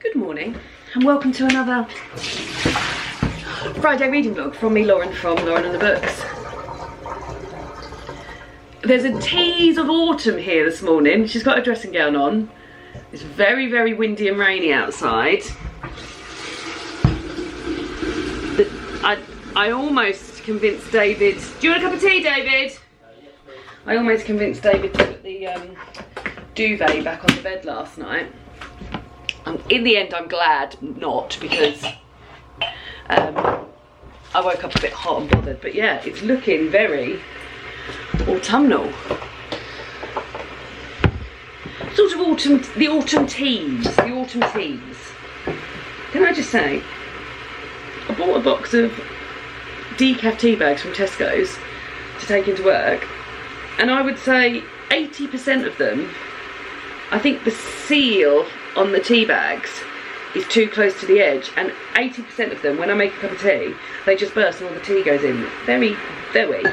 Good morning and welcome to another Friday reading vlog from me, Lauren, from Lauren and the Books. There's a tease of autumn here this morning. She's got a dressing gown on. It's very, very windy and rainy outside. I almost convinced David. Do you want a cup of tea, David? I almost convinced David to put the duvet back on the bed last night. In the end, I'm glad not, because I woke up a bit hot and bothered. But yeah, it's looking very autumnal. Sort of autumn, the autumn teas. Can I just say, I bought a box of decaf tea bags from Tesco's to take into work, and I would say 80% of them, I think the seal on the tea bags is too close to the edge, and 80% of them, when I make a cup of tea, they just burst and all the tea goes in. Very, very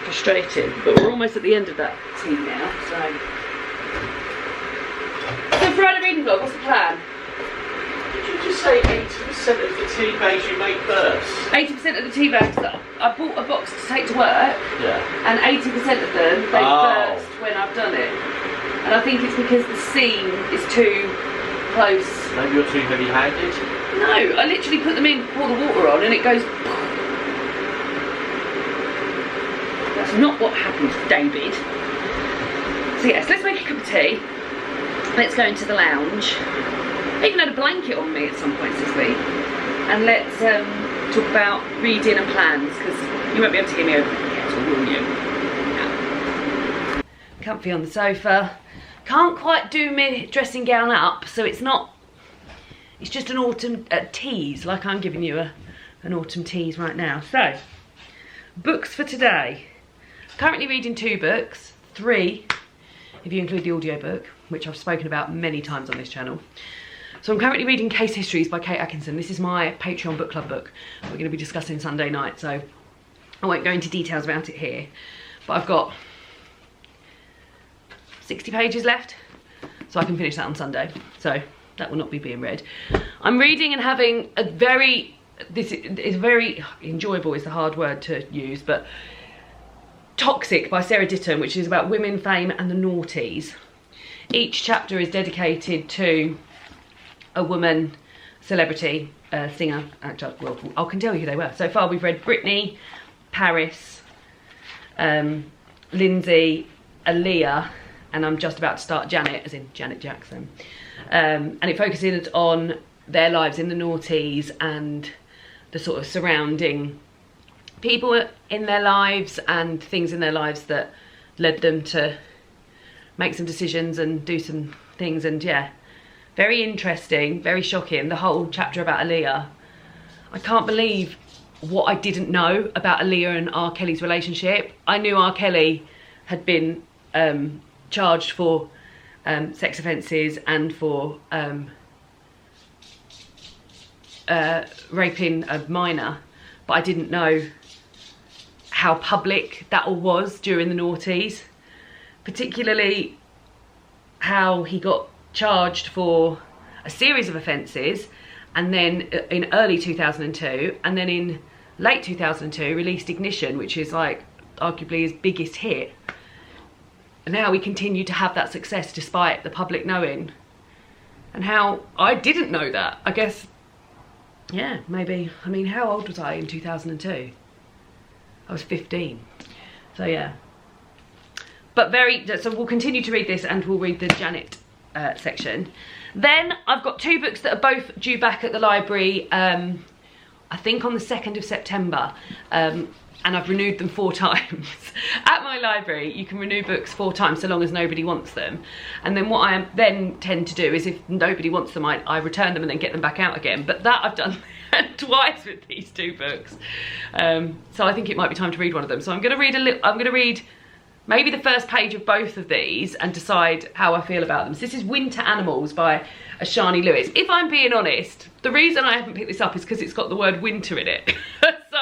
frustrating. But we're almost at the end of that tea now, so Friday reading vlog, what's the plan? Did you just say 80% of the tea bags you make burst? 80% of the tea bags that I bought a box to take to work, yeah, and 80% of them, they burst when I've done it. And I think it's because the seam is too close. Maybe you're too heavy-handed? No, I literally put them in, pour the water on, and it goes... That's not what happened, David. So yes, let's make a cup of tea. Let's go into the lounge. I even had a blanket on me at some points this week. And let's talk about reading and plans, because you won't be able to hear me over the kettle, will you? No. Comfy on the sofa. Can't quite do my dressing gown up, so it's not, it's just an autumn tease, like I'm giving you an autumn tease right now. So, books for today. Currently reading 2 books, 3 if you include the audiobook, which I've spoken about many times on this channel. So I'm currently reading Case Histories by Kate Atkinson. This is my Patreon book club book we're going to be discussing Sunday night, so I won't go into details about it here, but I've got 60 pages left, so I can finish that on Sunday, so that will not be being read. I'm reading and having a very, this is very enjoyable, is the hard word to use, but Toxic by Sarah Ditton, which is about women, fame and the noughties. Each chapter is dedicated to a woman, celebrity, singer, actor. Well, I can tell you who they were. So far we've read Britney, Paris, Lindsay, Aaliyah, and I'm just about to start Janet, as in Janet Jackson. And it focuses on their lives in the noughties and the sort of surrounding people in their lives and things in their lives that led them to make some decisions and do some things. And yeah, very interesting, very shocking. The whole chapter about Aaliyah. I can't believe what I didn't know about Aaliyah and R. Kelly's relationship. I knew R. Kelly had been charged for sex offences and for raping a minor, but I didn't know how public that all was during the noughties, particularly how he got charged for a series of offences, and then in early 2002, and then in late 2002 released Ignition, which is like arguably his biggest hit. And now we continue to have that success despite the public knowing. And how I didn't know that. I guess, yeah, maybe. I mean, how old was I in 2002? I was 15. So yeah. But so we'll continue to read this, and we'll read the Janet section. Then I've got 2 books that are both due back at the library, I think on the 2nd of September. And I've renewed them 4 times. At my library, you can renew books 4 times so long as nobody wants them. And then what I then tend to do is, if nobody wants them, I return them and then get them back out again. But that I've done twice with these 2 books. So I think it might be time to read one of them. So I'm going to read maybe the first page of both of these and decide how I feel about them. So this is Winter Animals by Ashani Lewis. If I'm being honest, the reason I haven't picked this up is because it's got the word winter in it. So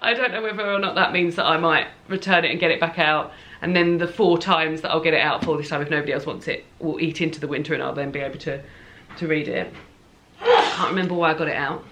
I don't know whether or not that means that I might return it and get it back out, and then the 4 times that I'll get it out for this time, if nobody else wants it, will eat into the winter and I'll then be able to to read it. Can't remember why I got it out.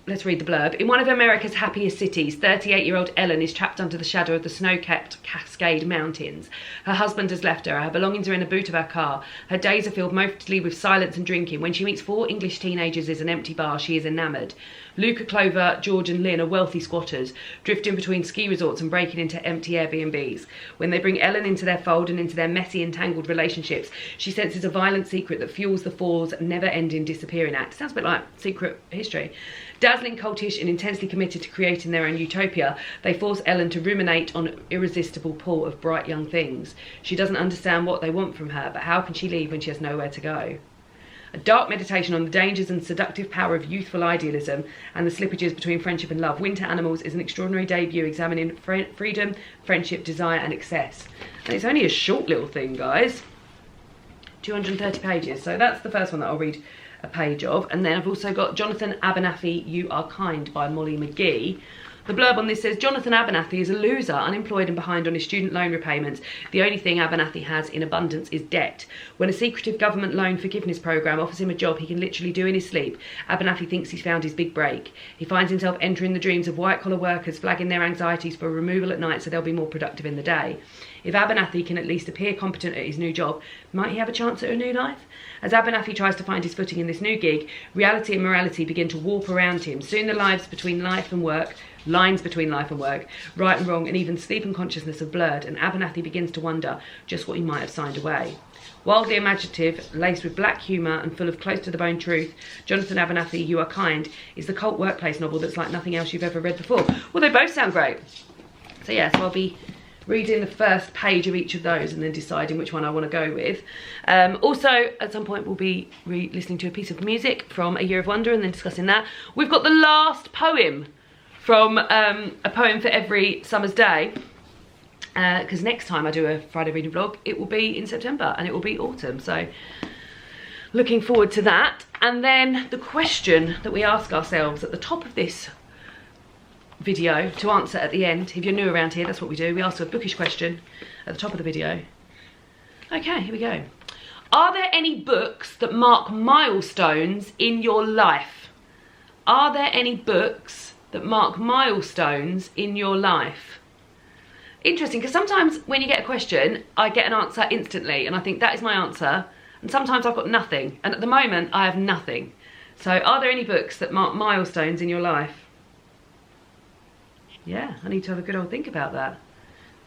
Let's read the blurb. In one of America's happiest cities, 38-year-old Ellen is trapped under the shadow of the snow-capped Cascade Mountains. Her husband has left her. Her belongings are in the boot of her car. Her days are filled mostly with silence and drinking. When she meets 4 English teenagers in an empty bar, she is enamoured. Luca, Clover, George and Lynn are wealthy squatters, drifting between ski resorts and breaking into empty Airbnbs. When they bring Ellen into their fold and into their messy, entangled relationships, she senses a violent secret that fuels the four's never-ending disappearing act. Sounds a bit like Secret History. Dazzling, cultish and intensely committed to creating their own utopia, they force Ellen to ruminate on an irresistible pool of bright young things. She doesn't understand what they want from her, but how can she leave when she has nowhere to go? A dark meditation on the dangers and seductive power of youthful idealism and the slippages between friendship and love, Winter Animals is an extraordinary debut examining freedom, friendship, desire and excess. And it's only a short little thing, guys. 230 pages. So that's the first one that I'll read a page of. And then I've also got Jonathan Abernathy, You Are Kind by Molly McGee. The blurb on this says, Jonathan Abernathy is a loser, unemployed and behind on his student loan repayments. The only thing Abernathy has in abundance is debt. When a secretive government loan forgiveness programme offers him a job he can literally do in his sleep, Abernathy thinks he's found his big break. He finds himself entering the dreams of white-collar workers, flagging their anxieties for removal at night so they'll be more productive in the day. If Abernathy can at least appear competent at his new job, might he have a chance at a new life? As Abernathy tries to find his footing in this new gig, reality and morality begin to warp around him. Soon the lines between life and work, right and wrong, and even sleep and consciousness are blurred, and Abernathy begins to wonder just what he might have signed away. Wildly imaginative, laced with black humour and full of close-to-the-bone truth, Jonathan Abernathy, You Are Kind is the cult workplace novel that's like nothing else you've ever read before. Well, they both sound great. So yeah, so I'll be reading the first page of each of those and then deciding which one I want to go with. Also, at some point we'll be listening to a piece of music from A Year of Wonder and then discussing that. We've got the last poem from A Poem for Every Summer's Day, because next time I do a Friday reading vlog, it will be in September and it will be autumn, so looking forward to that. And then the question that we ask ourselves at the top of this video to answer at the end, if you're new around here, that's what we do. We ask a bookish question at the top of the video. Okay, here we go. Are there any books that mark milestones in your life? Are there any books that mark milestones in your life? Interesting, because sometimes when you get a question, I get an answer instantly and I think that is my answer, and sometimes I've got nothing, and at the moment I have nothing. So are there any books that mark milestones in your life? Yeah, I need to have a good old think about that.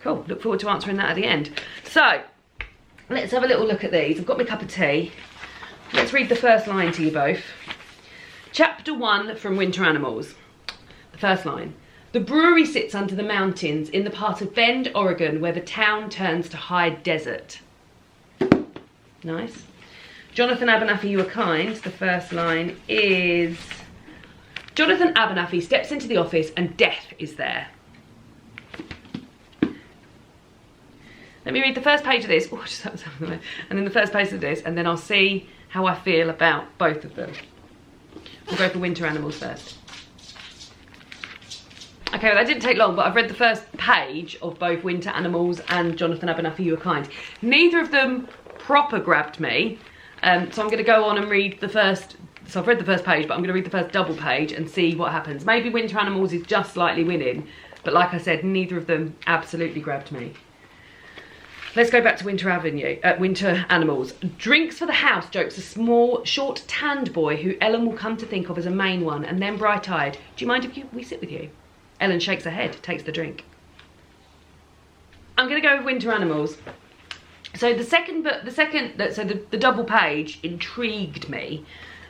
Cool, look forward to answering that at the end. So, let's have a little look at these. I've got my cup of tea. Let's read the first line to you both. Chapter 1 from Winter Animals. The first line. The brewery sits under the mountains in the part of Bend, Oregon, where the town turns to high desert. Nice. Jonathan Abernathy, You Are Kind. The first line is... Jonathan Abernathy steps into the office and death is there. Let me read the first page of this. Oh, and then the first page of this, and then I'll see how I feel about both of them. We'll go for Winter Animals first. Okay, well that didn't take long, but I've read the first page of both Winter Animals and Jonathan Abernathy, You Are Kind. Neither of them proper grabbed me, so I'm going to go on and read the first. So I've read the first page, but I'm going to read the first double page and see what happens. Maybe Winter Animals is just slightly winning, but like I said, neither of them absolutely grabbed me. Let's go back to Winter Animals. Drinks for the house, jokes a small, short, tanned boy who Ellen will come to think of as a main one, and then bright-eyed. Do you mind if we sit with you? Ellen shakes her head, takes the drink. I'm going to go with Winter Animals. So the double page intrigued me.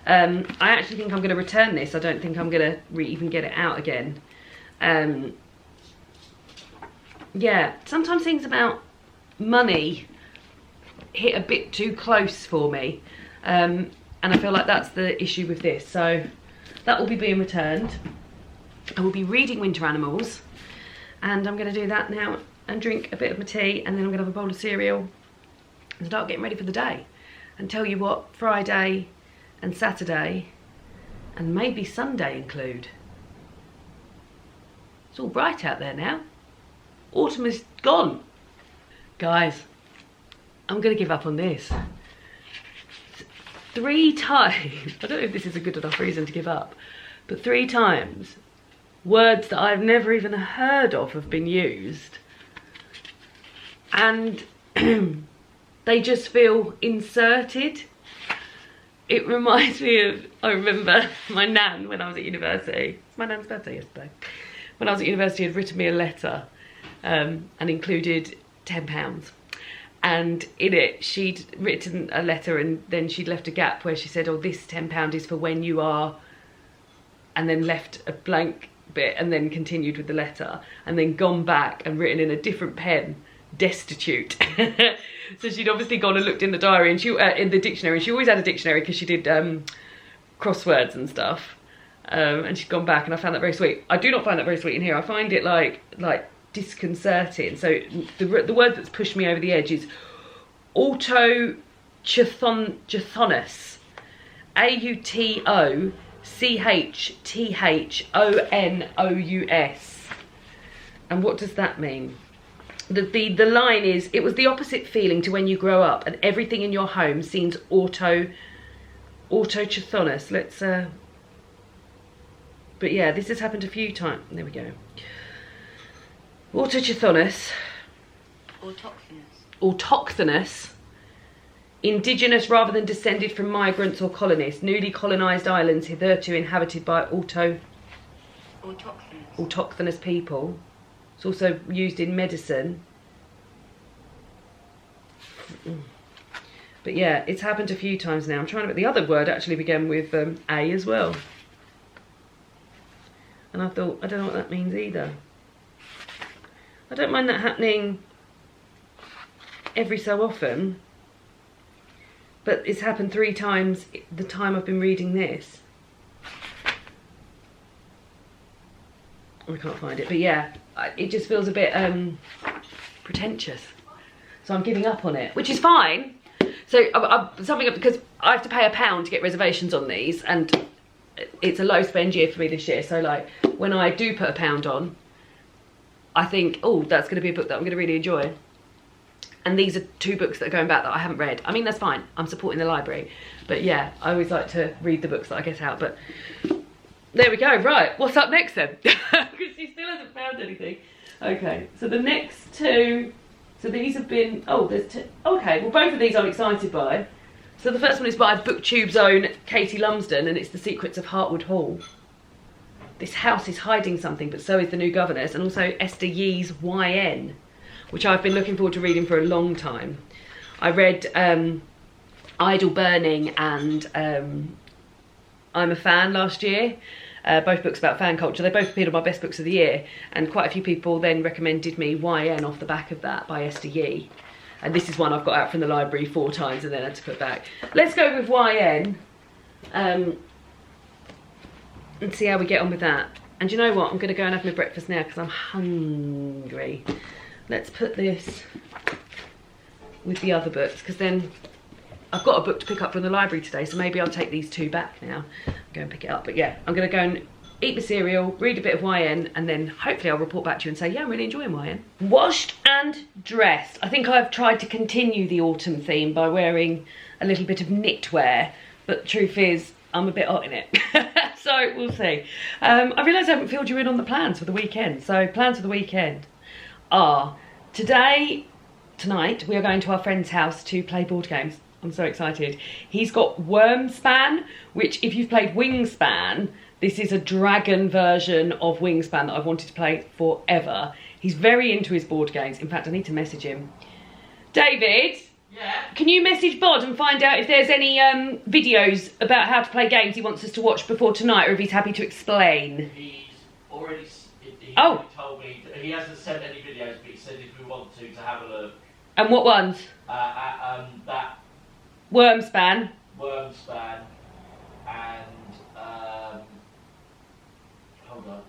I actually think I'm going to return this. I don't think I'm going to even get it out again. Yeah, sometimes things about money hit a bit too close for me. And I feel like that's the issue with this. So that will be being returned. I will be reading Winter Animals. And I'm going to do that now and drink a bit of my tea. And then I'm going to have a bowl of cereal and start getting ready for the day. And tell you what, Friday and Saturday and maybe Sunday include. It's all bright out there now. Autumn is gone. Guys, I'm gonna give up on this. 3 times, I don't know if this is a good enough reason to give up, but 3 times, words that I've never even heard of have been used. And they just feel inserted. It reminds me of, I remember my nan when I was at university. It's my nan's birthday yesterday. When I was at university, had written me a letter and included £10. And in it, she'd written a letter and then she'd left a gap where she said, oh, this £10 is for when you are, and then left a blank bit and then continued with the letter, and then gone back and written in a different pen, destitute. So she'd obviously gone and looked in the diary and she in the dictionary, and she always had a dictionary because she did crosswords and stuff, and she'd gone back, and I found that very sweet. I do not find that very sweet in here. I find it like disconcerting. So the word that's pushed me over the edge is autochthonous, autochthonous. And what does that mean? The line is, it was the opposite feeling to when you grow up and everything in your home seems autochthonous. Let's but yeah, this has happened a few times. There we go. Autochthonous. Autochthonous. Indigenous rather than descended from migrants or colonists. Newly colonised islands hitherto inhabited by autochthonous people. It's also used in medicine. But yeah, it's happened a few times now. I'm trying to, the other word actually began with A as well. And I thought, I don't know what that means either. I don't mind that happening every so often, but it's happened 3 times the time I've been reading this. I can't find it, but yeah, it just feels a bit pretentious. So I'm giving up on it, which is fine. So something because I have to pay £1 to get reservations on these, and it's a low spend year for me this year. So like when I do put £1 on, I think, oh, that's going to be a book that I'm going to really enjoy. And these are 2 books that are going back that I haven't read. I mean, that's fine. I'm supporting the library. But yeah, I always like to read the books that I get out. But there we go. Right, what's up next then? Because she still hasn't found anything. Okay, so the next 2, so these have been, oh, there's 2. Okay, well, both of these I'm excited by. So the first one is by BookTube's own Katie Lumsden, and it's The Secrets of Hartwood Hall. This house is hiding something, but so is the new governess, and also Esther Yee's YN, which I've been looking forward to reading for a long time. I read Idle Burning and I'm a Fan last year, both books about fan culture. They both appeared on my best books of the year, and quite a few people then recommended me YN off the back of that by Esther Yee. And this is one I've got out from the library 4 times and then had to put back. Let's go with YN and see how we get on with that. And you know what? I'm going to go and have my breakfast now because I'm hungry. Let's put this with the other books, because then I've got a book to pick up from the library today, so maybe I'll take these 2 back now. Go and pick it up. But yeah, I'm going to go and eat my cereal, read a bit of YN, and then hopefully I'll report back to you and say, yeah, I'm really enjoying YN. Washed and dressed. I think I've tried to continue the autumn theme by wearing a little bit of knitwear, but the truth is, I'm a bit hot in it. So we'll see. I realise I haven't filled you in on the plans for the weekend. So plans for the weekend are tonight we are going to our friend's house to play board games. I'm so excited. He's got Wyrmspan, which if you've played Wingspan, this is a dragon version of Wingspan that I've wanted to play forever. He's very into his board games. In fact, I need to message him. David? Yeah? Can you message Bod and find out if there's any videos about how to play games he wants us to watch before tonight, or if he's happy to explain? He's already told me, he hasn't sent any videos, but he said if we want to have a look. And what ones? That Wyrmspan and hold on.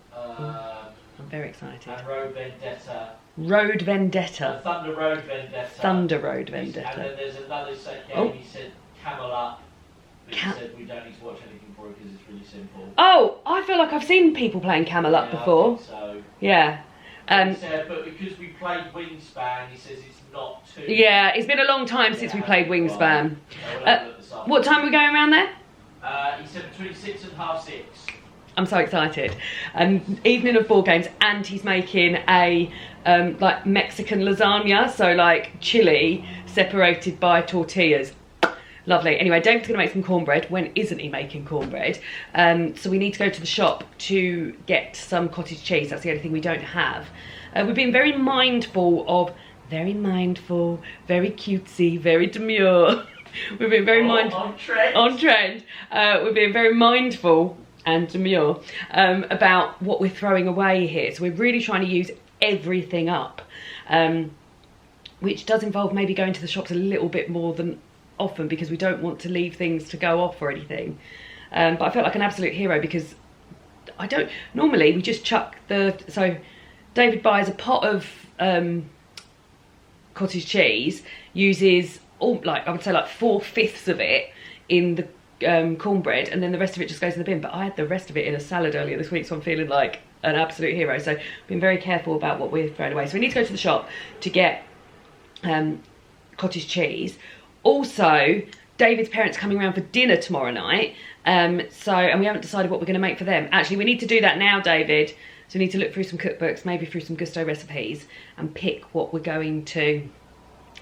I'm very excited. And Road Vendetta. Road Vendetta. Thunder Road Vendetta. Thunder Road Vendetta. And then there's another set game. He said Camel Up. But he said we don't need to watch anything for it because it's really simple. Oh, I feel like I've seen people playing Camel Up before. I think so. Yeah. He said, but because we played Wyrmspan, he says it's not too... Yeah, it's been a long time since we played Wyrmspan. Well, what time are we going around there? He said between 6 and half 6. I'm so excited. Evening of board games, and he's making a like Mexican lasagna, so like chili separated by tortillas. Lovely. Anyway, David's going to make some cornbread. When isn't he making cornbread? So we need to go to the shop to get some cottage cheese. That's the only thing we don't have. We've been very mindful, very cutesy, very demure. We've been very on trend. We've been very mindful and demure about what we're throwing away here. So we're really trying to use everything up, which does involve maybe going to the shops a little bit more than often, because we don't want to leave things to go off or anything. But I felt like an absolute hero, because normally we just chuck so David buys a pot of cottage cheese, uses I would say like 4/5 of it in the cornbread, and then the rest of it just goes in the bin. But I had the rest of it in a salad earlier this week, so I'm feeling like an absolute hero. So I've been very careful about what we're throwing away. So we need to go to the shop to get cottage cheese. Also, David's parents are coming around for dinner tomorrow night, and we haven't decided what we're going to make for them. Actually, we need to do that now, David. So we need to look through some cookbooks, maybe through some Gousto recipes, and pick what we're going to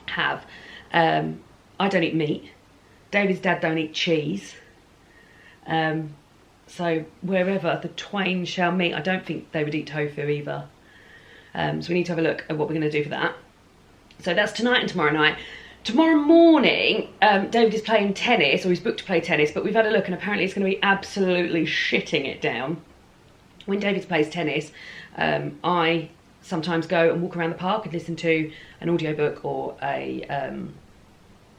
have. I don't eat meat. David's dad don't eat cheese. So wherever the twain shall meet, I don't think they would eat tofu either. So we need to have a look at what we're going to do for that. So that's tonight and tomorrow night. Tomorrow morning, David is playing tennis, or he's booked to play tennis, but we've had a look and apparently it's going to be absolutely shitting it down. When David plays tennis, I sometimes go and walk around the park and listen to an audiobook or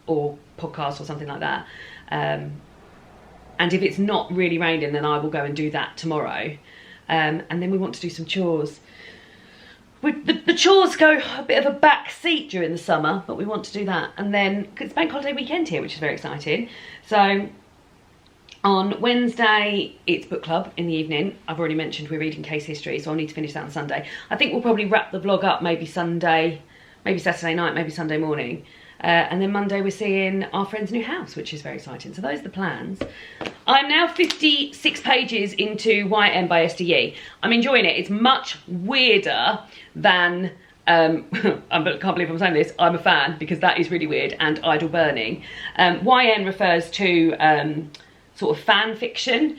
or podcast or something like that. And if it's not really raining, then I will go and do that tomorrow. And then we want to do some chores. The chores go a bit of a back seat during the summer, but we want to do that. And then, cause it's bank holiday weekend here, which is very exciting. So on Wednesday, it's book club in the evening. I've already mentioned we're reading Case History, so I'll need to finish that on Sunday. I think we'll probably wrap the vlog up maybe Sunday, maybe Saturday night, maybe Sunday morning. And then Monday we're seeing our friend's new house, which is very exciting. So those are the plans. I'm now 56 pages into YM by SDE. I'm enjoying it. It's much weirder than, I can't believe I'm saying this, I'm a fan, because that is really weird, and Idle Burning. YN refers to sort of fan fiction.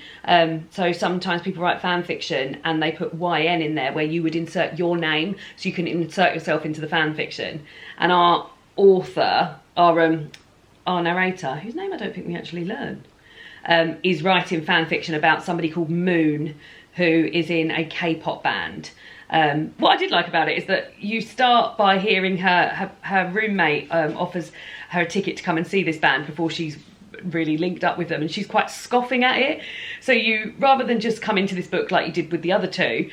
So sometimes people write fan fiction and they put YN in there, where you would insert your name, so you can insert yourself into the fan fiction. And our author, our narrator, whose name I don't think we actually learn, is writing fan fiction about somebody called Moon, who is in a K-pop band. What I did like about it is that you start by hearing her roommate offers her a ticket to come and see this band before she's really linked up with them, and she's quite scoffing at it. So you, rather than just come into this book like you did with the other two,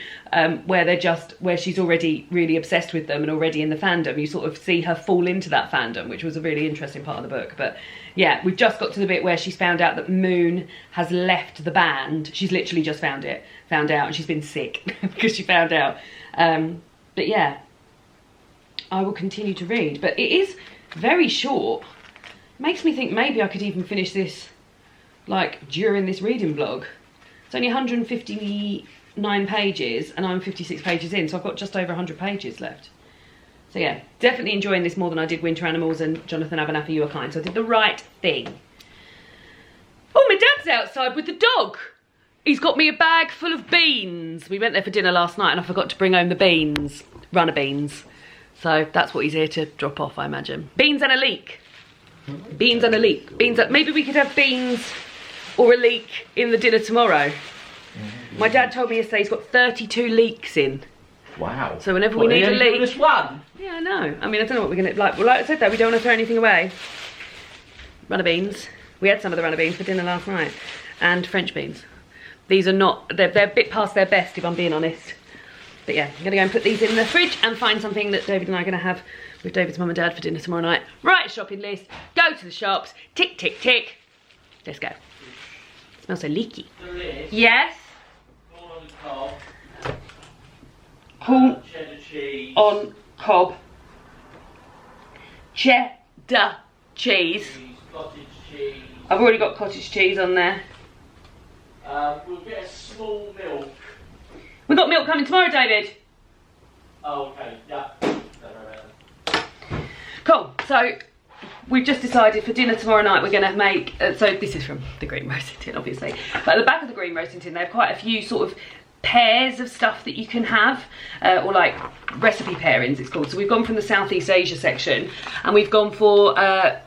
where she's already really obsessed with them and already in the fandom, you sort of see her fall into that fandom, which was a really interesting part of the book. But yeah, we've just got to the bit where she's found out that Moon has left the band. She's literally just found out, and she's been sick because she found out. But yeah, I will continue to read, but it is very short. Makes me think maybe I could even finish this like during this reading vlog. It's only 159 pages and I'm 56 pages in, so I've got just over 100 pages left. So yeah, definitely enjoying this more than I did Winter Animals and Jonathan Abernathy, You Are Kind. So I did the right thing. Oh, my dad's outside with the dog. He's got me a bag full of beans. We went there for dinner last night and I forgot to bring home the beans, runner beans. So that's what he's here to drop off, I imagine. Beans and a leek. Beans and a leek. Maybe we could have beans or a leek in the dinner tomorrow. My dad told me yesterday he's got 32 leeks in. Wow. So whenever we need a leek. Just one? Yeah, I know. I mean, I don't know what we're going to like. Well, like I said though, we don't want to throw anything away. Runner beans. We had some of the runner beans for dinner last night. And French beans. These are not, they're a bit past their best if I'm being honest. But yeah, I'm going to go and put these in the fridge and find something that David and I are going to have with David's mum and dad for dinner tomorrow night. Right, shopping list. Go to the shops. Tick, tick, tick. Let's go. It smells so leaky. Yes? corn cheddar cheese on cob, cheddar cheese. Cottage cheese. I've already got cottage cheese on there. We'll get a small milk. We've got milk coming tomorrow, David. Oh, okay, yeah. Cool, so we've just decided for dinner tomorrow night we're going to make, so this is from the green roasting tin obviously, but at the back of the green roasting tin they have quite a few sort of pairs of stuff that you can have, or like recipe pairings it's called. So we've gone from the Southeast Asia section and we've gone for, I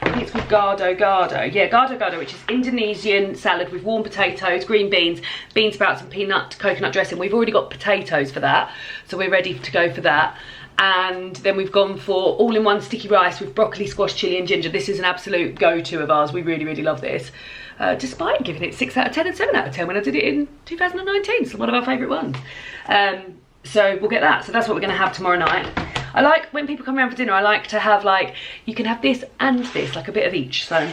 think it's called Gousto, yeah, Gousto, which is Indonesian salad with warm potatoes, green beans, bean sprouts and peanut coconut dressing. We've already got potatoes for that, so we're ready to go for that. And then we've gone for all-in-one sticky rice with broccoli, squash, chilli and ginger. This is an absolute go-to of ours. We really, really love this. Despite giving it 6 out of 10 and 7 out of 10 when I did it in 2019. So one of our favourite ones. So we'll get that. So that's what we're going to have tomorrow night. I like, when people come around for dinner, I like to have like, you can have this and this, like a bit of each. So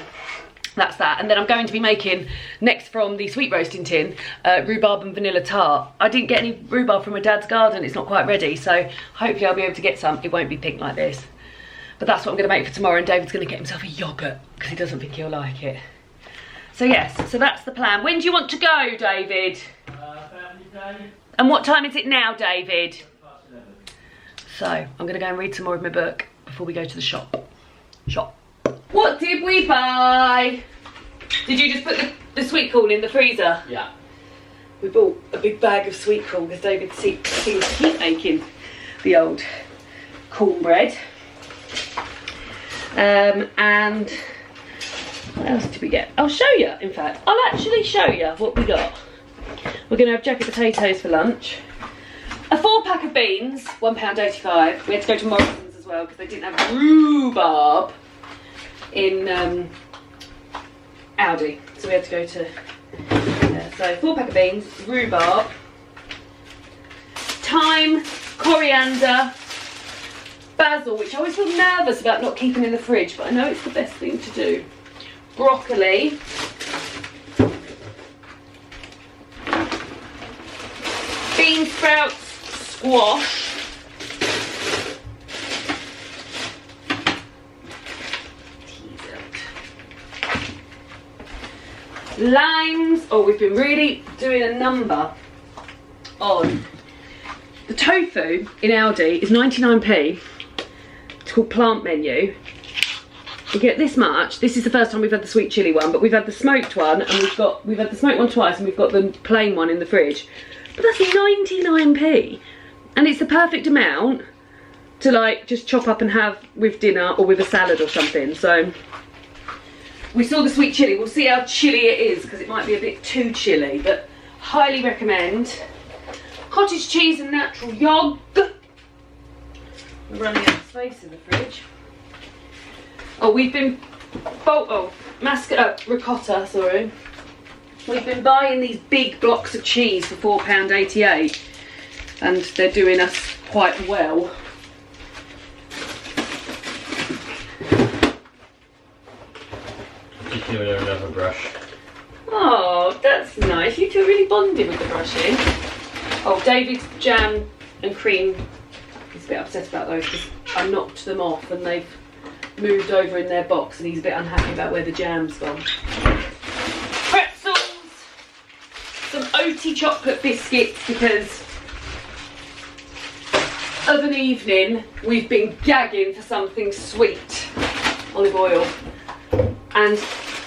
that's that. And then I'm going to be making, next from the sweet roasting tin, rhubarb and vanilla tart. I didn't get any rhubarb from my dad's garden, it's not quite ready, so hopefully I'll be able to get some. It won't be pink like this. But that's what I'm going to make for tomorrow, and David's going to get himself a yoghurt, because he doesn't think he'll like it. So yes, so that's the plan. When do you want to go, David? Family day. And what time is it now, David? 11. So, I'm going to go and read some more of my book before we go to the shop. What did we buy? Did you just put the sweet corn in the freezer? Yeah. We bought a big bag of sweet corn because David seems to keep making the old cornbread. And what else did we get? I'll show you, in fact. I'll actually show you what we got. We're going to have jacket potatoes for lunch. A 4-pack of beans, £1.85. We had to go to Morrison's as well because they didn't have rhubarb in Aldi, so we had to go to so 4-pack of beans, rhubarb, thyme, coriander, basil, which I always feel nervous about not keeping in the fridge, but I know it's the best thing to do, broccoli, bean sprouts, squash, limes. Oh, we've been really doing a number on the tofu in Aldi is 99p. It's called Plant Menu. We get this much. This is the first time we've had the sweet chilli one, but we've had the smoked one, and we've had the smoked one twice, and we've got the plain one in the fridge. But that's 99p, and it's the perfect amount to like just chop up and have with dinner or with a salad or something. So we saw the sweet chilli. We'll see how chilly it is because it might be a bit too chilly, but highly recommend. Cottage cheese and natural yogurt. We're running out of space in the fridge. Oh, we've been ricotta, sorry. We've been buying these big blocks of cheese for £4.88, and they're doing us quite well. Just doing another brush. Oh, that's nice. You two are really bonding with the brushing. Oh, David's jam and cream is a bit upset about those because I knocked them off and they've moved over in their box, and he's a bit unhappy about where the jam's gone. Pretzels, some oaty chocolate biscuits because of an evening we've been gagging for something sweet. Olive oil. And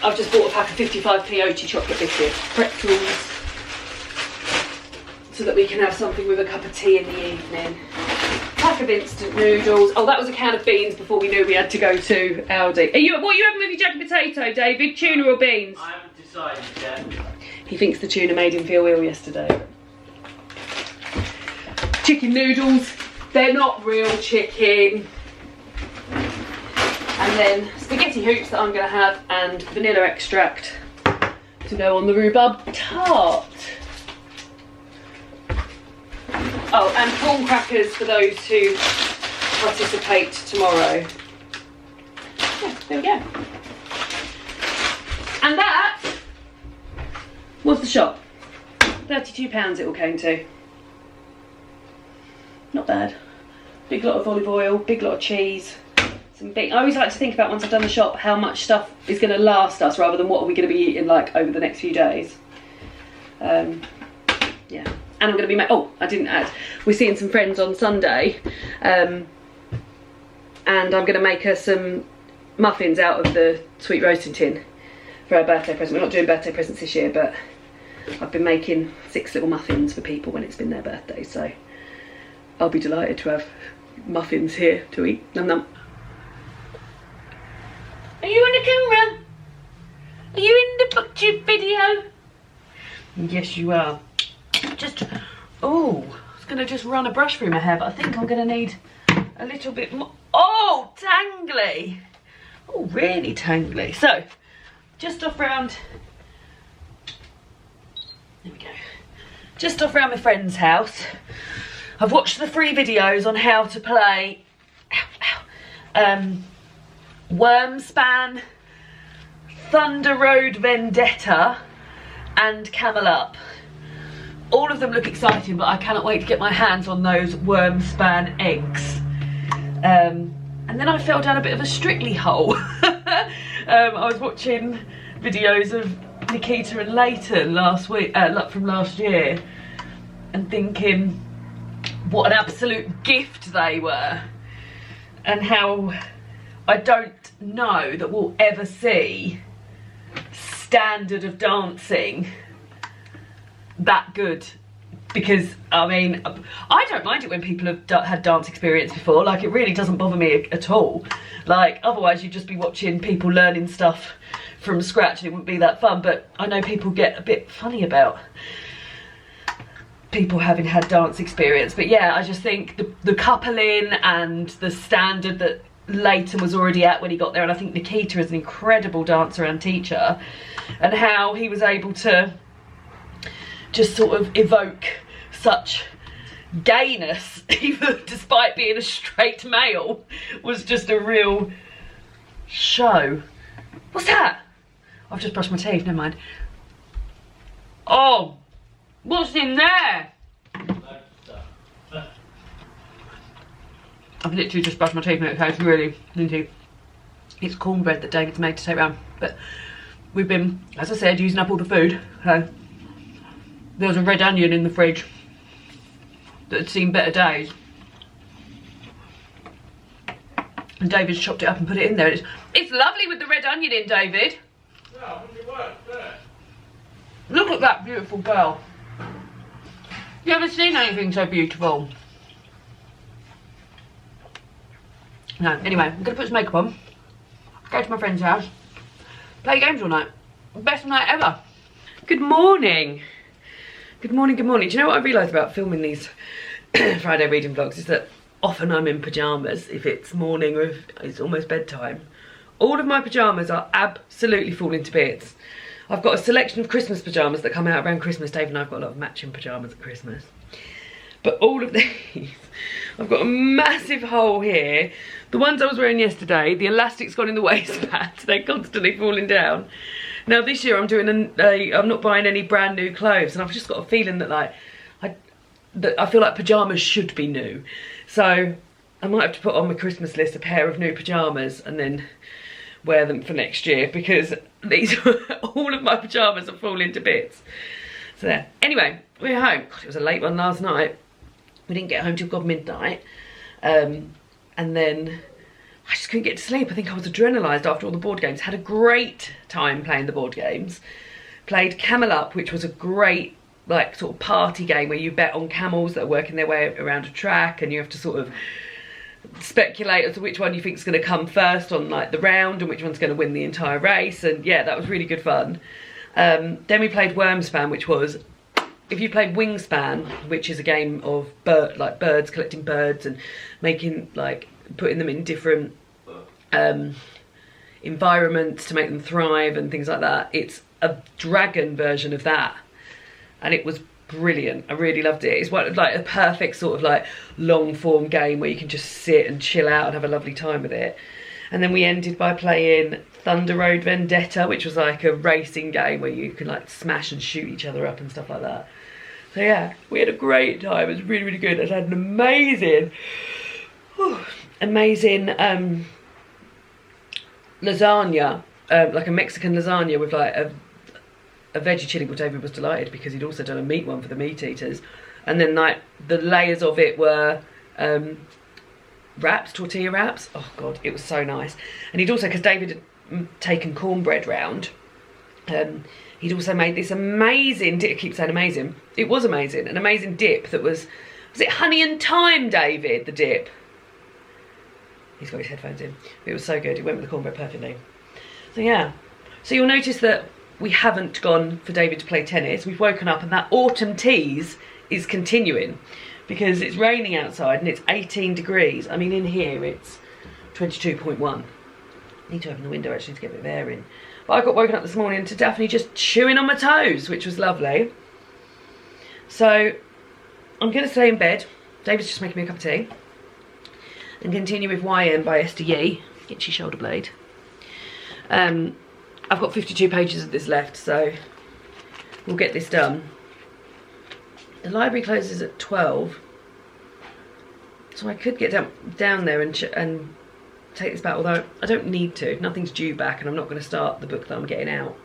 I've just bought a pack of 55p oaty chocolate biscuits, pretzels, so that we can have something with a cup of tea in the evening. Pack of instant noodles. Oh, that was a can of beans before we knew we had to go to Aldi. What are you having with your jacket potato, David? Tuna or beans? I haven't decided yet. He thinks the tuna made him feel ill yesterday. Chicken noodles. They're not real chicken. And then spaghetti hoops that I'm going to have, and vanilla extract to go on the rhubarb tart. Oh, and prawn crackers for those who participate tomorrow. Yeah, there we go. And that was the shop. £32 it all came to. not bad. Big lot of olive oil, big lot of cheese. I always like to think about, once I've done the shop, how much stuff is going to last us rather than what are we going to be eating like over the next few days. Yeah, and I'm going to be oh, I didn't add, we're seeing some friends on Sunday, and I'm going to make her some muffins out of the sweet roasting tin for her birthday present. We're not doing birthday presents this year, but I've been making 6 little muffins for people when it's been their birthday, so I'll be delighted to have muffins here to eat. Num num. Are you on the camera? Are you in the booktube video? Yes, you are. Oh, I was gonna just run a brush through my hair, but I think I'm gonna need a little bit more. Oh, tangly. Oh, really tangly. So, just off round, there we go. Just off round my friend's house. I've watched the 3 videos on how to play Wyrmspan, Thunder Road Vendetta and Camel Up. All of them look exciting, but I cannot wait to get my hands on those Wyrmspan eggs. And then I fell down a bit of a Strictly hole. I was watching videos of Nikita and Leighton last week, from last year, and thinking what an absolute gift they were, and how I don't know that we'll ever see standard of dancing that good. Because, I mean, I don't mind it when people have had dance experience before. Like, it really doesn't bother me at all. Like, otherwise you'd just be watching people learning stuff from scratch and it wouldn't be that fun. But I know people get a bit funny about people having had dance experience. But yeah, I just think the coupling and the standard that Leighton was already at when he got there, and I think Nikita is an incredible dancer and teacher, and how he was able to just sort of evoke such gayness, even despite being a straight male, was just a real show. What's that? I've just brushed my teeth, never mind. Oh, what's in there? I've literally just brushed my teeth and it tastes really minty. It's cornbread that David's made to take round, but we've been, as I said, using up all the food. So there was a red onion in the fridge that had seen better days, and David's chopped it up and put it in there. It's lovely with the red onion in, David. Yeah, I think it works, doesn't it? Look at that beautiful girl. You ever seen anything so beautiful? No, anyway, I'm gonna put some makeup on, go to my friend's house, play games all night. Best night ever. Good morning. Good morning, good morning. Do you know what I realised about filming these Friday reading vlogs is that often I'm in pyjamas if it's morning or if it's almost bedtime. All of my pyjamas are absolutely falling to bits. I've got a selection of Christmas pyjamas that come out around Christmas. Dave and I've got a lot of matching pyjamas at Christmas. But all of these, I've got a massive hole here. The ones I was wearing yesterday, the elastic's gone in the waistband. They're constantly falling down. Now this year I'm doing I'm not buying any brand new clothes, and I've just got a feeling that I feel like pyjamas should be new. So I might have to put on my Christmas list a pair of new pyjamas and then wear them for next year, because these all of my pyjamas are falling to bits. So there. Anyway, we're home. God, it was a late one last night. We didn't get home till God midnight, and then I just couldn't get to sleep. I think I was adrenalised after all the board games. Had a great time playing the board games. Played Camel Up, which was a great like sort of party game where you bet on camels that are working their way around a track, and you have to sort of speculate as to which one you think is going to come first on like the round and which one's going to win the entire race. And yeah, that was really good fun. Then we played Wyrmspan, which was, if you played Wingspan, which is a game of birds, collecting birds and making putting them in different environments to make them thrive and things like that. It's a dragon version of that, and it was brilliant. I really loved it. It's like a perfect sort of like long form game where you can just sit and chill out and have a lovely time with it. And then we ended by playing Thunder Road Vendetta, which was like a racing game where you can like smash and shoot each other up and stuff like that. So yeah, we had a great time. It was really, really good. I had an amazing, amazing lasagna, like a Mexican lasagna with like a veggie chili. Well, David was delighted because he'd also done a meat one for the meat eaters. And then like the layers of it were wraps, tortilla wraps. Oh God, it was so nice. And he'd also, because David had taken cornbread round, he'd also made this amazing dip. I keep saying amazing. It was amazing. An amazing dip that was it honey and thyme, David, the dip? He's got his headphones in. It was so good. It went with the cornbread perfectly. So yeah. So you'll notice that we haven't gone for David to play tennis. We've woken up and that autumn tease is continuing because it's raining outside and it's 18 degrees. I mean, in here it's 22.1. I need to open the window actually to get a bit of air in. But I got woken up this morning to Daphne just chewing on my toes, which was lovely. So I'm going to stay in bed. David's just making me a cup of tea. And continue with YM by Esther Yee. Itchy shoulder blade. I've got 52 pages of this left, so we'll get this done. The library closes at 12. So I could get down there and take this back, although I don't need to. Nothing's due back and I'm not going to start the book that I'm getting out.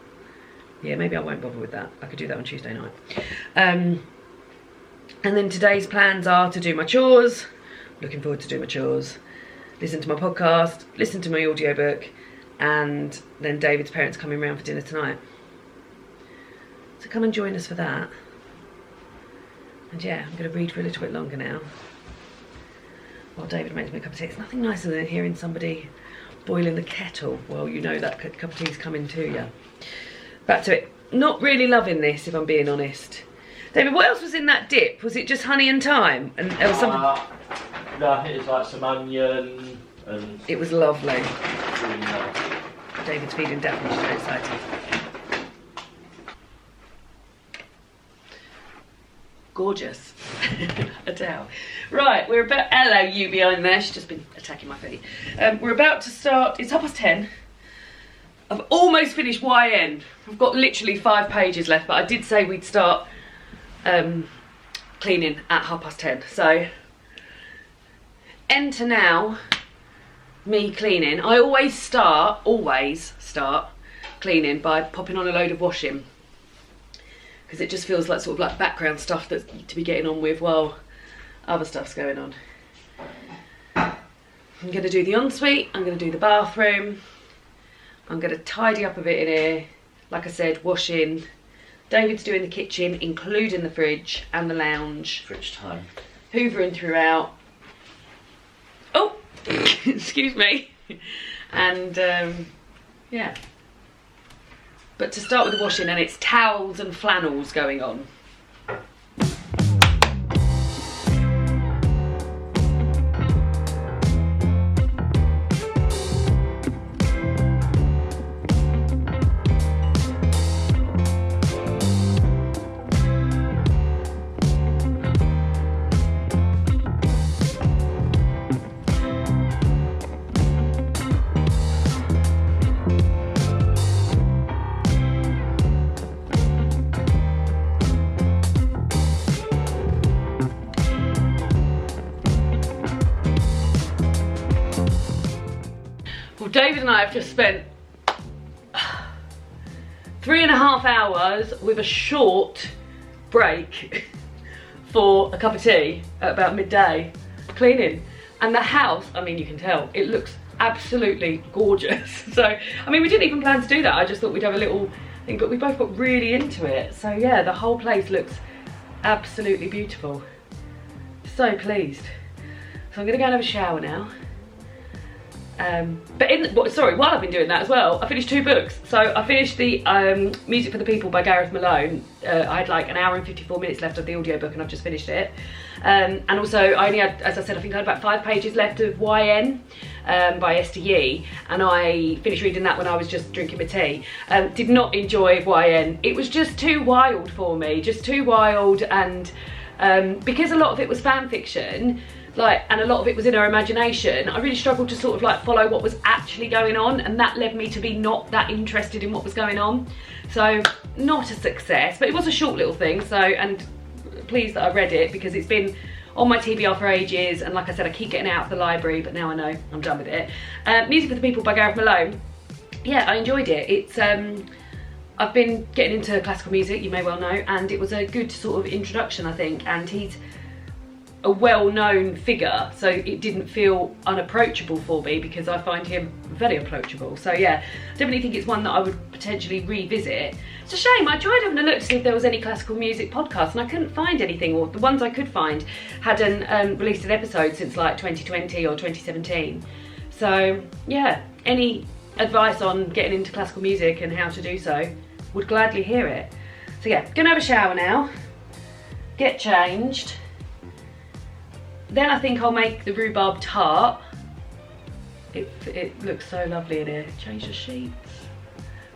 Yeah, maybe I won't bother with that. I could do that on Tuesday night. And then today's plans are to do my chores. Looking forward to doing my chores. Listen to my podcast, listen to my audiobook, and then David's parents coming round for dinner tonight. So come and join us for that. And yeah, I'm going to read for a little bit longer now. While David makes me a cup of tea. It's nothing nicer than hearing somebody boiling the kettle. Well, you know that cup of tea's coming to you. Back to it. Not really loving this, if I'm being honest. David, what else was in that dip? Was it just honey and thyme? And there was something... No, I think it's like some onion and... It was lovely. Really nice. David's feeding Daphne, she's very excited. Gorgeous. Adele. Right, we're about... Hello, you behind there. She's just been attacking my feet. We're about to start... It's 10:30. I've almost finished YN. I've got literally 5 pages left, but I did say we'd start cleaning at 10:30. So, enter now me cleaning. I always start cleaning by popping on a load of washing. Because it just feels like sort of like background stuff that's to be getting on with while other stuff's going on. I'm going to do the ensuite, I'm going to do the bathroom, I'm going to tidy up a bit in here, like I said, washing. David's doing the kitchen, including the fridge and the lounge. Fridge time. Hoovering throughout. Oh, excuse me. And yeah. But to start with the washing, and it's towels and flannels going on. David and I have just spent 3.5 hours with a short break for a cup of tea at about midday cleaning. And the house, I mean, you can tell, it looks absolutely gorgeous. So, I mean, we didn't even plan to do that. I just thought we'd have a little thing, but we both got really into it. So yeah, the whole place looks absolutely beautiful. So pleased. So I'm gonna go and have a shower now. While I've been doing that as well, I finished 2 books. So I finished the Music for the People by Gareth Malone. I had like 1 hour and 54 minutes left of the audiobook and I've just finished it. And also I only had, as I said, I think I had about 5 pages left of YN by Esther Yee. And I finished reading that when I was just drinking my tea. Did not enjoy YN. It was just too wild for me, just too wild. And because a lot of it was fan fiction, and a lot of it was in her imagination, I really struggled to sort of like follow what was actually going on, and that led me to be not that interested in what was going on. So not a success, but it was a short little thing. So, and pleased that I read it because it's been on my TBR for ages, and like I said, I keep getting it out of the library, but now I know I'm done with it. Music for the People by Gareth Malone. Yeah, I enjoyed it. It's I've been getting into classical music, you may well know, and it was a good sort of introduction, I think, and he's a well-known figure, so it didn't feel unapproachable for me because I find him very approachable. So yeah, definitely think it's one that I would potentially revisit. It's a shame, I tried having a look to see if there was any classical music podcasts and I couldn't find anything, or the ones I could find hadn't released an episode since like 2020 or 2017. So yeah, any advice on getting into classical music and how to do so, would gladly hear it. So yeah, gonna have a shower now, get changed. Then I think I'll make the rhubarb tart. It looks so lovely in here. Change the sheets,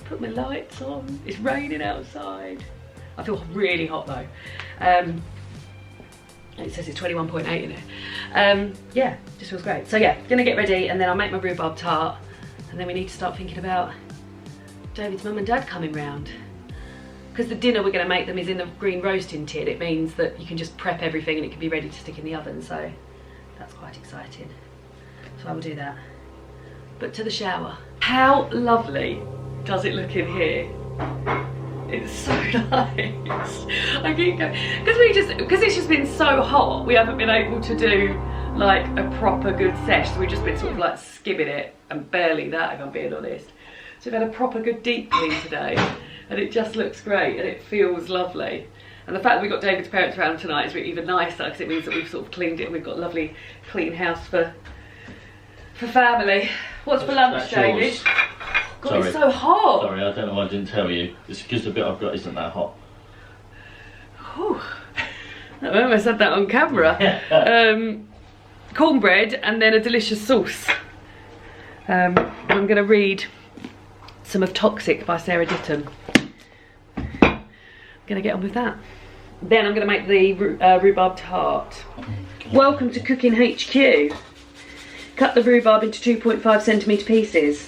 put my lights on. It's raining outside. I feel really hot though. It says it's 21.8 in here. Yeah, just feels great. So yeah, gonna get ready and then I'll make my rhubarb tart. And then we need to start thinking about David's mum and dad coming round. Because the dinner we're going to make them is in the green roasting tin. It means that you can just prep everything and it can be ready to stick in the oven. So that's quite exciting. So I will do that. But to the shower. How lovely does it look in here? It's so nice. I keep going, because it's just been so hot, we haven't been able to do like a proper good sesh. So we've just been sort of like skimming it, and barely that if I'm being honest. So we've had a proper good deep clean today. And it just looks great and it feels lovely. And the fact that we've got David's parents around tonight is even nicer because it means that we've sort of cleaned it and we've got a lovely clean house for family. What's for lunch, David? Yours. God, Sorry. it's so hot. Sorry, I don't know why I didn't tell you. It's because the bit I've got isn't that hot. Whew. I almost had that on camera. Cornbread and then a delicious sauce. I'm going to read some of Toxic by Sarah Ditton. Gonna get on with that. Then I'm gonna make the rhubarb tart. Welcome to Cooking HQ. Cut the rhubarb into 2.5 centimetre pieces.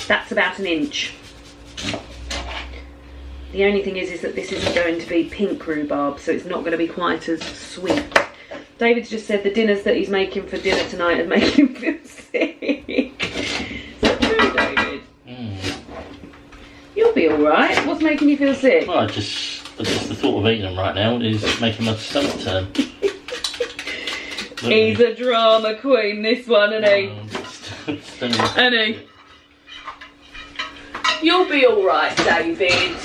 That's about 1 inch. The only thing is that this isn't going to be pink rhubarb, so it's not going to be quite as sweet. David's just said the dinners that he's making for dinner tonight are making him feel sick. Is that true, David? You'll be alright. What's making you feel sick? Well, just the thought of eating them right now is making my stomach turn. He's a drama queen, this one, isn't he? Isn't he? You'll be alright, David.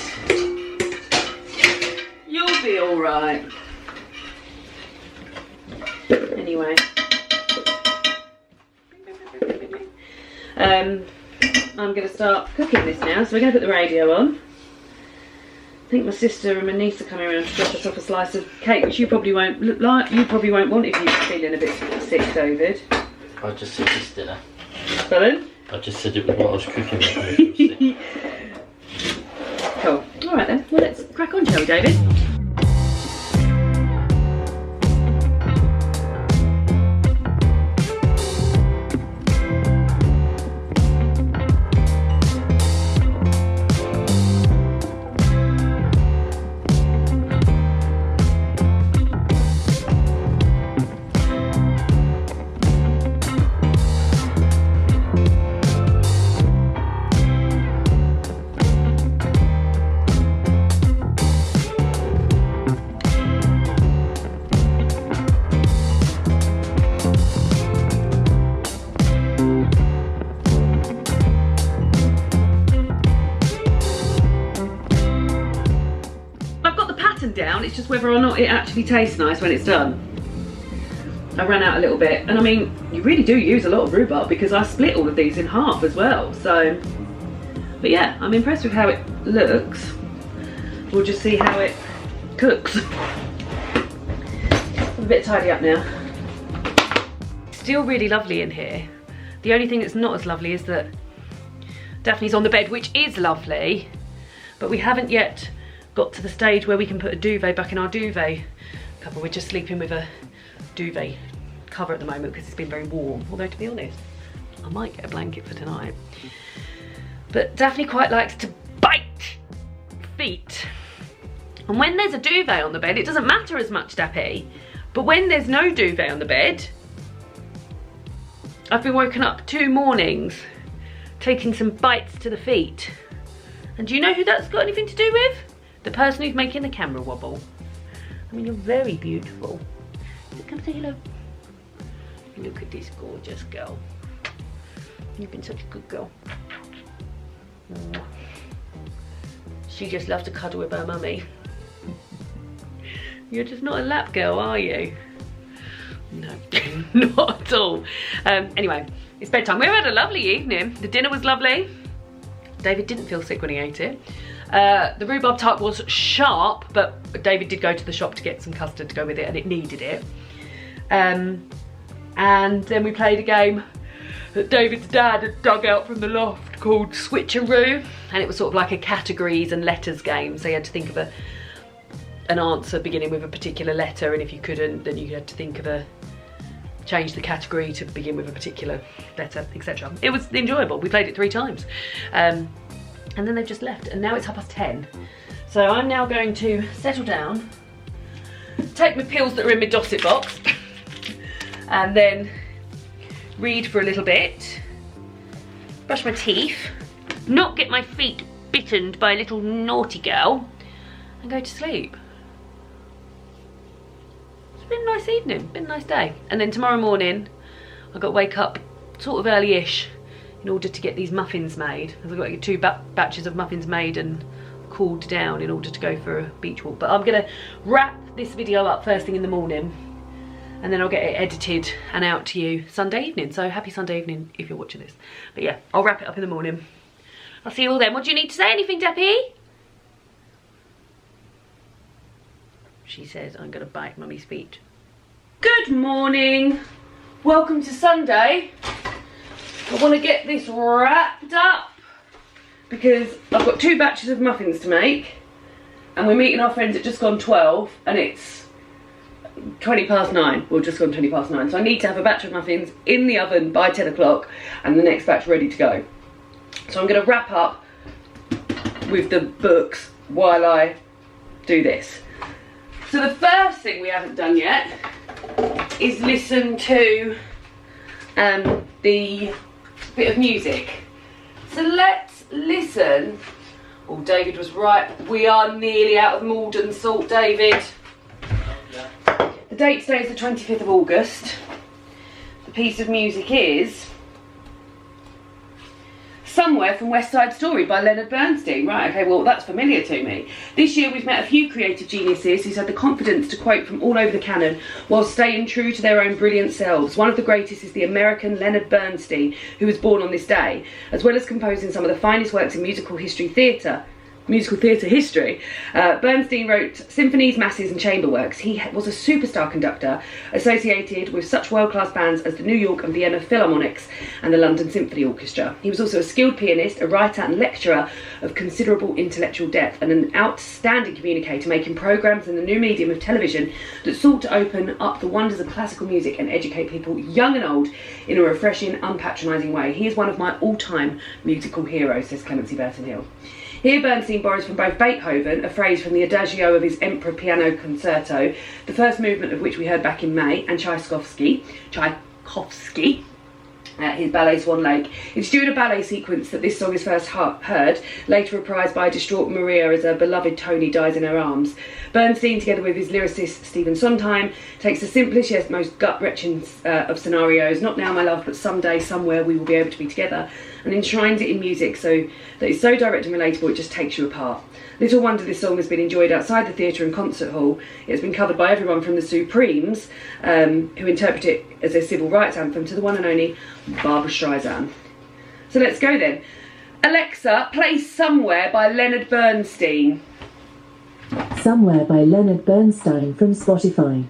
You'll be alright. Anyway. I'm going to start cooking this now, so we're going to put the radio on. I think my sister and my niece are coming around to drop us off a slice of cake, which you probably won't look like. You probably won't want if you're feeling a bit sick, David. I just said this dinner. Pardon? I just said it was what I was cooking. Cool. Alright then, well let's crack on, shall we, David? Down, it's just whether or not it actually tastes nice when it's done. I ran out a little bit, and I mean, you really do use a lot of rhubarb because I split all of these in half as well, so, but yeah, I'm impressed with how it looks. We'll just see how it cooks. I'm a bit tidy up now. Still really lovely in here. The only thing that's not as lovely is that Daphne's on the bed, which is lovely, but we haven't yet got to the stage where we can put a duvet back in our duvet cover. We're just sleeping with a duvet cover at the moment because it's been very warm, although to be honest I might get a blanket for tonight. But Daphne quite likes to bite feet, And when there's a duvet on the bed, it doesn't matter as much, Dappy. But when there's no duvet on the bed, I've been woken up 2 mornings taking some bites to the feet. And do you know who that's got anything to do with? The person who's making the camera wobble. I mean, you're very beautiful. So come say hello. Look at this gorgeous girl. You've been such a good girl. She just loves to cuddle with her mummy. You're just not a lap girl, are you? No, not at all. Anyway, it's bedtime. We had a lovely evening. The dinner was lovely. David didn't feel sick when he ate it. The rhubarb tart was sharp, but David did go to the shop to get some custard to go with it, and it needed it. And then we played a game that David's dad had dug out from the loft called Switcheroo, and it was sort of like a categories and letters game. So you had to think of an answer beginning with a particular letter, and if you couldn't, then you had to think of change the category to begin with a particular letter, etc. It was enjoyable. We played it 3 times. And then they've just left, and now it's 10:30. So I'm now going to settle down, take my pills that are in my Dosset box, and then read for a little bit, brush my teeth, not get my feet bitten by a little naughty girl, and go to sleep. It's been a nice evening, been a nice day. And then tomorrow morning, I've got to wake up sort of early-ish in order to get these muffins made. I've got to get 2 batches of muffins made and cooled down in order to go for a beach walk. But I'm gonna wrap this video up first thing in the morning, and then I'll get it edited and out to you Sunday evening. So happy Sunday evening if you're watching this. But yeah, I'll wrap it up in the morning. I'll see you all then. What do you need to say? Anything, Dappy? She says, I'm gonna bite Mummy's feet. Good morning. Welcome to Sunday. I wanna get this wrapped up because I've got 2 batches of muffins to make, and we're meeting our friends at just gone 12, and it's 9:20. Well, just gone 9:20. So I need to have a batch of muffins in the oven by 10 o'clock and the next batch ready to go. So I'm gonna wrap up with the books while I do this. So the first thing we haven't done yet is listen to the bit of music. So let's listen. Oh, David was right. We are nearly out of Maldon salt, David. The date today is the 25th of August. The piece of music is Somewhere from West Side Story by Leonard Bernstein. Right, okay, well, that's familiar to me. This year we've met a few creative geniuses who's had the confidence to quote from all over the canon while staying true to their own brilliant selves. One of the greatest is the American Leonard Bernstein, who was born on this day. As well as composing some of the finest works in musical theatre history, Bernstein wrote symphonies, masses and chamber works. He was a superstar conductor associated with such world-class bands as the New York and Vienna Philharmonics and the London Symphony Orchestra. He was also a skilled pianist, a writer and lecturer of considerable intellectual depth, and an outstanding communicator, making programmes in the new medium of television that sought to open up the wonders of classical music and educate people, young and old, in a refreshing, unpatronising way. He is one of my all-time musical heroes, says Clemency Burton Hill. Here Bernstein borrows from both Beethoven, a phrase from the Adagio of his Emperor Piano Concerto, the first movement of which we heard back in May, and Tchaikovsky, his ballet Swan Lake. It's during a ballet sequence that this song is first heard, later reprised by a distraught Maria as her beloved Tony dies in her arms. Bernstein, together with his lyricist Stephen Sondheim, takes the simplest yet most gut-wrenching of scenarios, not now my love but someday, somewhere we will be able to be together, and enshrines it in music so that it's so direct and relatable it just takes you apart. Little wonder this song has been enjoyed outside the theatre and concert hall. It has been covered by everyone from the Supremes, who interpret it as their civil rights anthem, to the one and only Barbra Streisand. So let's go then. Alexa, play Somewhere by Leonard Bernstein. Somewhere by Leonard Bernstein from Spotify.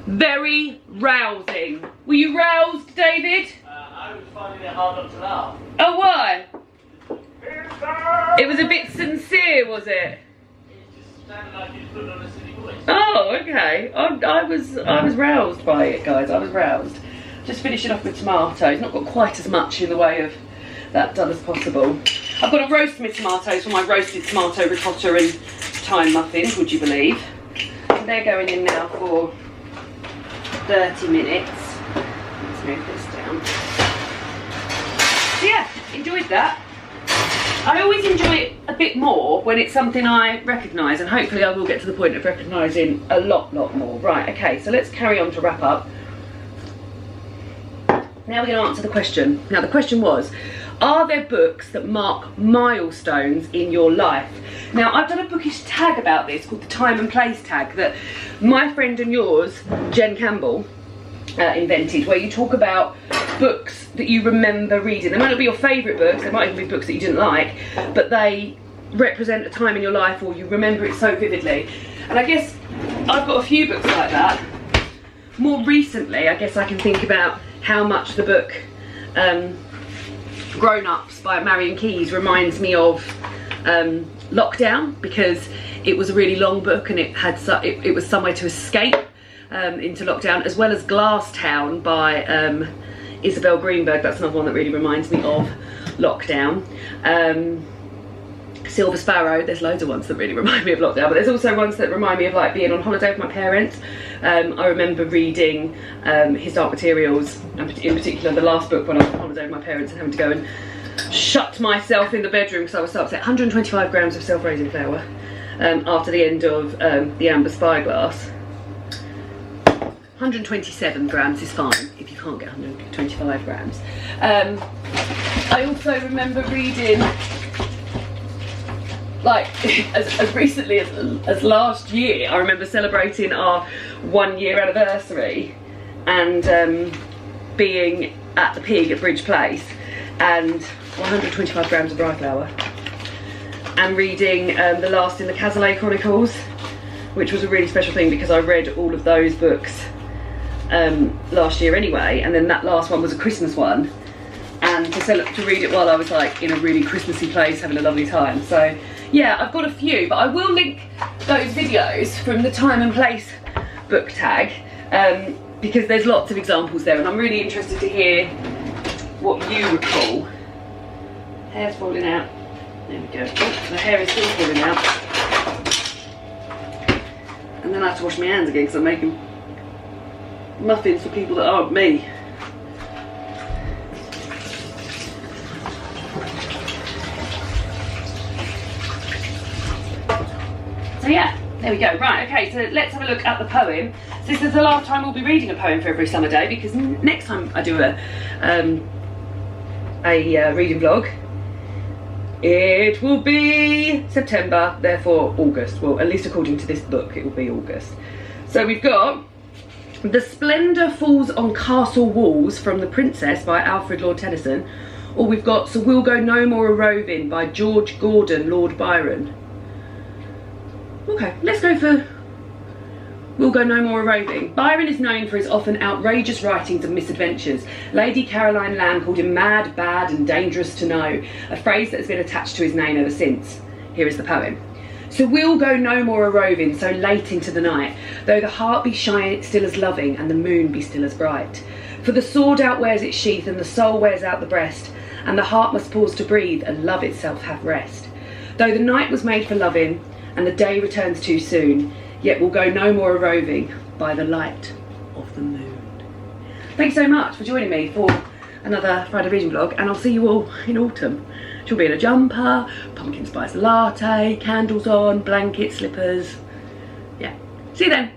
Very rousing. Were you roused, David? I was finding it hard not to laugh. Oh, why? It was a bit sincere, was it? It just sounded like you put on a silly voice. Oh, okay. I was roused by it, guys. I was roused. Just finishing off with tomatoes. Not got quite as much in the way of that done as possible. I've got to roast my tomatoes for my roasted tomato ricotta and thyme muffins, would you believe? And they're going in now for 30 minutes. Let's move this down. So yeah, enjoyed that. I always enjoy it a bit more when it's something I recognise, and hopefully I will get to the point of recognising a lot more. Right, okay, so let's carry on to wrap up. Now we're going to answer the question. Now the question was, are there books that mark milestones in your life? Now I've done a bookish tag about this called the time and place tag that my friend and yours, Jen Campbell, invented, where you talk about books that you remember reading. They might not be your favourite books, they might even be books that you didn't like, but they represent a time in your life or you remember it so vividly. And I guess I've got a few books like that. More recently, I guess I can think about how much the book Grown Ups by Marion Keyes reminds me of lockdown, because it was a really long book and it had it was somewhere to escape into lockdown, as well as Glass Town by Isabel Greenberg. That's another one that really reminds me of lockdown. Silver Sparrow, there's loads of ones that really remind me of lockdown, but there's also ones that remind me of like being on holiday with my parents. I remember reading His Dark Materials, and in particular the last book when I was on holiday with my parents and having to go and shut myself in the bedroom because I was so upset. 125 grams of self-raising flour after the end of the Amber Spyglass. 127 grams is fine if you can't get 125 grams. I also remember reading, like, as recently as last year, I remember celebrating our 1 year anniversary and being at the Pig at Bridge Place, and 125 grams of rye flour, and reading The Last in the Cazalet Chronicles, which was a really special thing because I read all of those books last year anyway, and then that last one was a Christmas one, and to read it while I was like in a really Christmassy place having a lovely time. So yeah, I've got a few, but I will link those videos from the time and place book tag because there's lots of examples there, and I'm really interested to hear what you recall. Hair's falling out. There we go. The hair is still falling out. And then I have to wash my hands again because I'm making muffins for people that aren't me. So yeah, there we go. Right, okay, so let's have a look at the poem. So this is the last time we'll be reading a poem for every summer day, because next time I do a reading vlog, it will be September, therefore August. Well, at least according to this book, it will be August. So we've got The Splendour Falls on Castle Walls from The Princess by Alfred Lord Tennyson, or we've got So We'll Go No More a-Roving by George Gordon Lord Byron. Okay, let's go for We'll Go No More a-Roving. Byron is known for his often outrageous writings of misadventures. Lady Caroline Lamb called him mad, bad and dangerous to know, a phrase that has been attached to his name ever since. Here is the poem. So we'll go no more a-roving so late into the night, though the heart be shy still as loving and the moon be still as bright. For the sword outwears its sheath and the soul wears out the breast, and the heart must pause to breathe and love itself have rest. Though the night was made for loving and the day returns too soon, yet we'll go no more a-roving by the light of the moon. Thanks so much for joining me for another Friday reading vlog, and I'll see you all in autumn. She'll be in a jumper, pumpkin spice latte, candles on, blanket, slippers. Yeah, see you then.